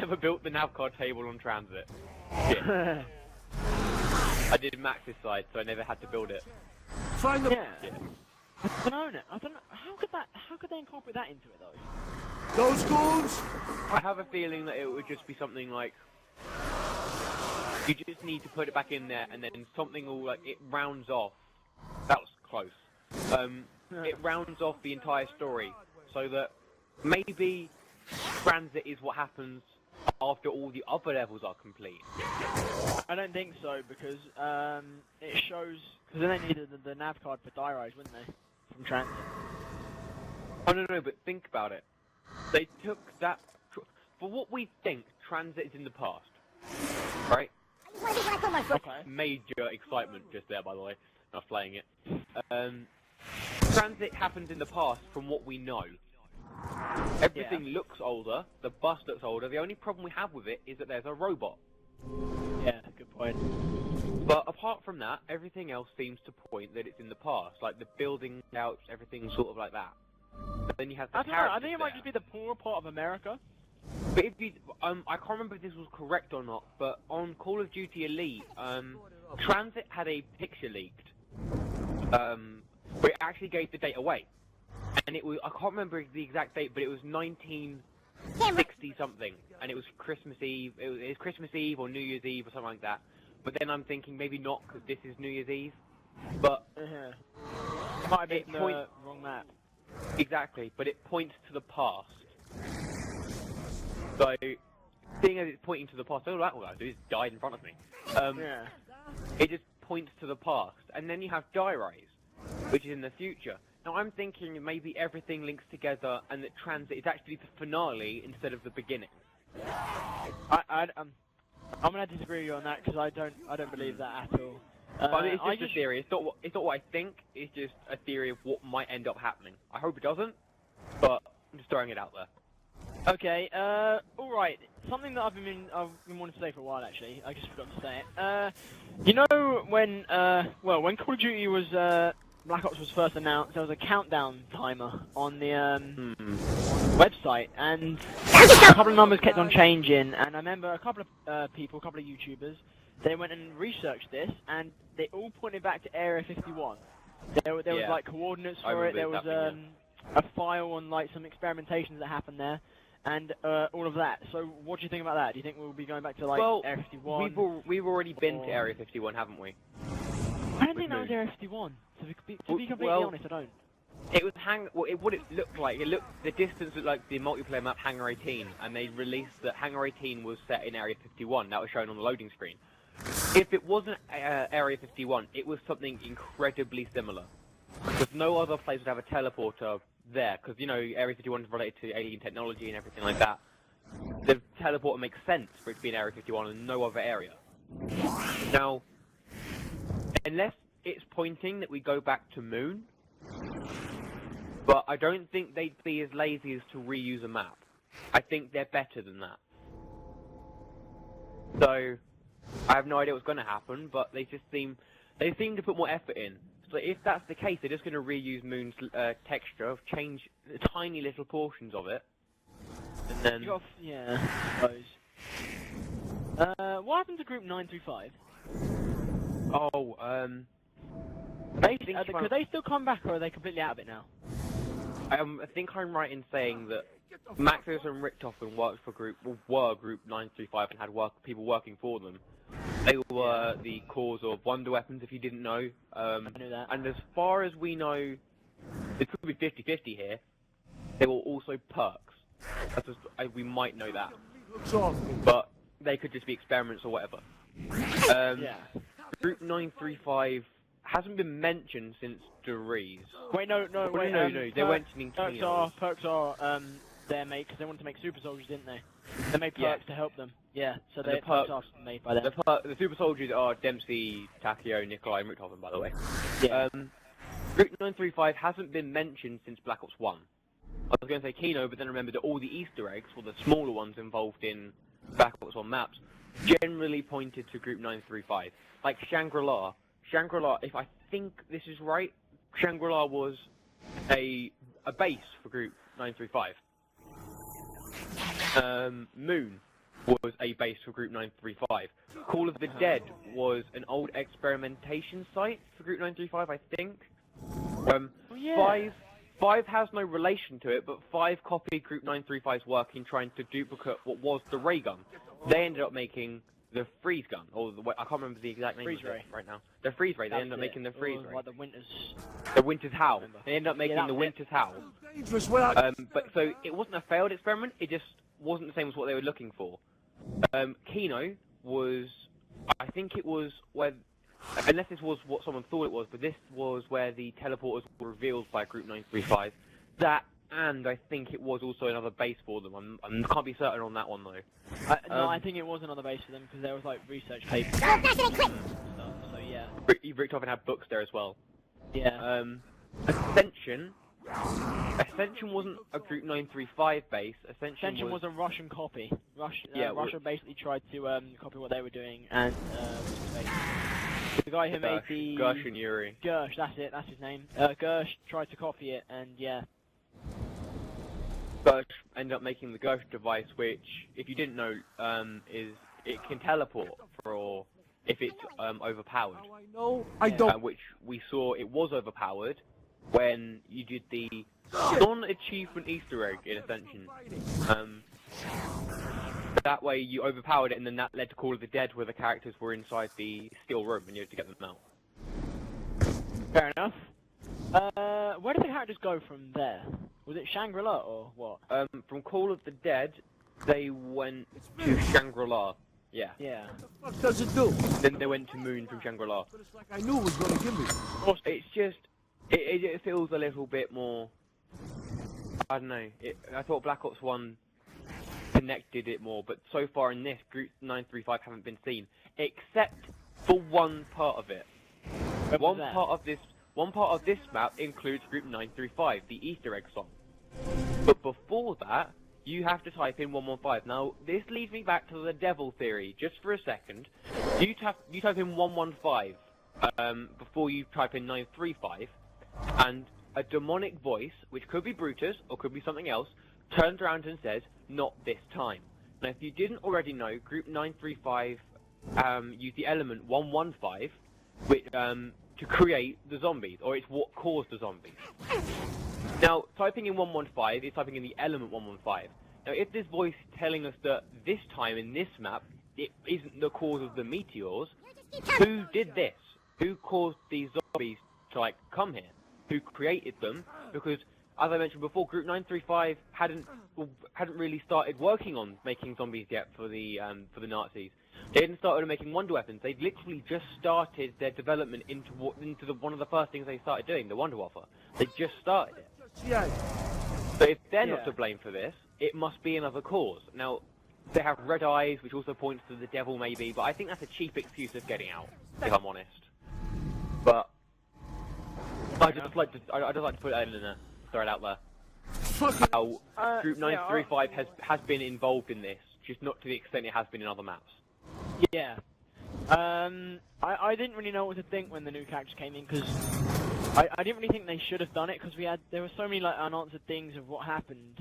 never built the navcard table on Transit. Shit. I did Max's side, so I never had to build it. Find the... Yeah. I don't know. How could they incorporate that into it though? Those goons! I have a feeling that it would just be something like you just need to put it back in there, and then something will like it rounds off. That was close. It rounds off the entire story, so that maybe Transit is what happens after all the other levels are complete. I don't think so, because it shows... Because then they needed the nav card for Diarise, wouldn't they? From Transit. Oh no, but think about it. They took that... For what we think, Transit is in the past. Right? Okay. Major excitement just there, by the way. Not playing it. Transit happens in the past from what we know. Everything looks older, the bus looks older, the only problem we have with it is that there's a robot. Yeah, good point. But apart from that, everything else seems to point that it's in the past, like the building layouts, everything sort of like that. But then you have the I think it might just be the poorer part of America. But if you, I can't remember if this was correct or not, but on Call of Duty Elite, Transit had a picture leaked, where it actually gave the date away. And it was, I can't remember the exact date, but it was 1960 something, and it was Christmas Eve. It was Christmas Eve or New Year's Eve or something like that. But then I'm thinking maybe not, because this is New Year's Eve. But it might have been the wrong map. Exactly, but it points to the past. So, seeing as it's pointing to the past, oh, that guy just died in front of me. It just points to the past, and then you have Diarise, which is in the future. Now I'm thinking maybe everything links together, and that Transit is actually the finale instead of the beginning. I'm gonna disagree with you on that, because I don't believe that at all. But I mean, it's just a theory. It's not what I think. It's just a theory of what might end up happening. I hope it doesn't, but I'm just throwing it out there. Okay, alright. Something that I've been wanting to say for a while, actually. I just forgot to say it. You know when, when Call of Duty was, Black Ops was first announced, there was a countdown timer on the, website, and a couple of numbers kept on changing, and I remember a couple of people, a couple of YouTubers, they went and researched this, and they all pointed back to Area 51. There was, like, coordinates for it, there was, a file on, like, some experimentations that happened there, and all of that. So, what do you think about that? Do you think we'll be going back to, like, Area 51? We've already been to Area 51, haven't we? I don't think that was Area 51. To be completely honest, I don't. It was what it looked like. The distance looked like the multiplayer map Hangar 18, and they released that Hangar 18 was set in Area 51. That was shown on the loading screen. If it wasn't Area 51, it was something incredibly similar. Because no other place would have a teleporter there, because, you know, Area 51 is related to alien technology and everything like that. The teleporter makes sense for it to be in Area 51 and no other area. Now, unless it's pointing that we go back to Moon, but I don't think they'd be as lazy as to reuse a map. I think they're better than that. So, I have no idea what's going to happen, but they seem to put more effort in. So if that's the case, they're just going to reuse Moon's texture, change tiny little portions of it, and then... Yeah, I suppose. What happened to Group 935? Oh, could they still come back, or are they completely out of it now? I think I'm right in saying that Maxis and Richtofen were Group 935 and had people working for them. They were the cause of Wonder Weapons, if you didn't know. I knew that. And as far as we know, it could be 50-50 here. There were also perks. We might know that. But they could just be experiments or whatever. Group 935 hasn't been mentioned since Deriz. Wait, no. They went to Perks are there made because they wanted to make super soldiers, didn't they? They made perks to help them. Yeah, so the perks are made by them. The super soldiers are Dempsey, Takeo, Nikolai, and Richtofen, by the way. Yeah. Group 935 hasn't been mentioned since Black Ops 1. I was going to say Kino, but then remembered that all the Easter eggs, or the smaller ones involved in Black Ops 1 maps, generally pointed to Group 935. Like Shangri-La. Shangri-La, if I think this is right, Shangri-La was a base for Group 935. Moon. was a base for Group 935. Call of the Dead was an old experimentation site for Group 935, I think. Five has no relation to it, but 5 copied Group 935's work in trying to duplicate what was the ray gun. They ended up making the freeze gun, or I can't remember the exact name Freeze of it ray. right now. The freeze ray. They ended up making the freeze ray. Like the Winter's. The Winter's Howl. They ended up making the Winter's Howl. But so it wasn't a failed experiment. It just wasn't the same as what they were looking for. Kino was, I think it was where, unless this was what someone thought it was, but this was where the teleporters were revealed by Group 935. That, and I think it was also another base for them. I can't be certain on that one though. No, I think it was another base for them because there was like research papers and stuff. So yeah. Richtofen had books there as well. Yeah. Ascension wasn't a Group 935 base. Ascension was a Russian copy. Yeah, Russia basically tried to copy what they were doing, and the guy who made the Gersh and Yuri. Gersh, that's it. That's his name. Gersh tried to copy it, and yeah. Gersh ended up making the Gersh device, which, if you didn't know, is it can teleport for if it's overpowered. I don't. Which we saw it was overpowered when you did the non-achievement Easter egg in Ascension. That way you overpowered it, and then that led to Call of the Dead, where the characters were inside the steel room, and you had to get them out. Fair enough. Where did the characters go from there? Was it Shangri-La or what? From Call of the Dead, they went to Shangri-La. Yeah. Yeah. What the fuck does it do? Then they went to Moon from Shangri-La. But it's like I knew it was going to give me. It's just, it feels a little bit more, I don't know, I thought Black Ops 1 connected it more, but so far in this, Group 935 haven't been seen, except for one part of it. One part of this map includes Group 935, the Easter egg song. But before that, you have to type in 115. Now, this leads me back to the devil theory, just for a second. You type in 115 before you type in 935, and a demonic voice, which could be Brutus or could be something else, turns around and says, "Not this time." Now, if you didn't already know, Group 935 used the element 115 which, to create the zombies, or it's what caused the zombies. Now, typing in 115 is typing in the element 115. Now, if this voice is telling us that this time in this map, it isn't the cause of the meteors, who did this? Who caused these zombies to, like, come here? Who created them? Because, as I mentioned before, Group 935 hadn't really started working on making zombies yet for the Nazis. They hadn't started making wonder weapons. They'd literally just started their development into one of the first things they started doing, the Wunderwaffe. They just started it. Yeah. So if they're not to blame for this, it must be another cause. Now, they have red eyes, which also points to the devil, maybe, but I think that's a cheap excuse of getting out, if I'm honest. But I just like to put that in there, throw it out there. How Group 935 has been involved in this, just not to the extent it has been in other maps. Yeah. I didn't really know what to think when the new characters came in, because I didn't really think they should have done it, because there were so many like unanswered things of what happened.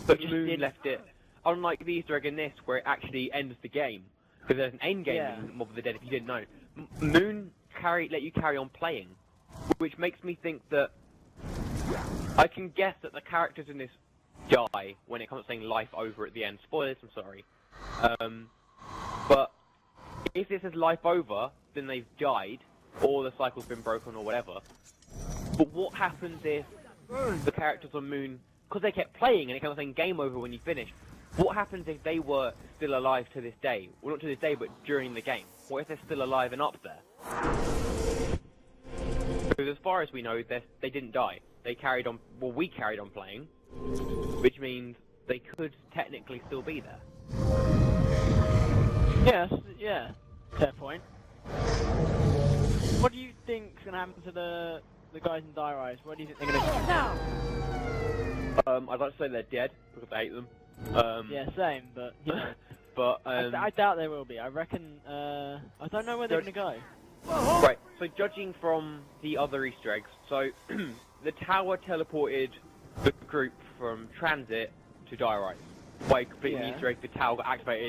But Moon left it, unlike the Easter egg in this, where it actually ends the game, because there's an end game in Mob of the Dead if you didn't know. Moon let you carry on playing, which makes me think that I can guess that the characters in this die when it comes to saying life over at the end. Spoilers, I'm sorry. But if it says life over, then they've died, or the cycle's been broken, or whatever. But what happens if the characters on Moon, because they kept playing and it kept saying game over when you finished, what happens if they were still alive to this day? Well, not to this day, but during the game. What if they're still alive and up there? Because as far as we know, they didn't die. They carried on, well, we carried on playing, which means they could technically still be there. Yes, yeah, fair point. What do you think's gonna happen to the guys in Dire Eyes? What do you think they're gonna do? I'd like to say they're dead, because I hate them. Yeah, same, but, you know. But, I doubt they will be. I reckon, I don't know where they're gonna go. Right, so judging from the other Easter eggs, so the tower teleported the group from Transit to Dire Eyes. By completing the Easter egg, the tower got activated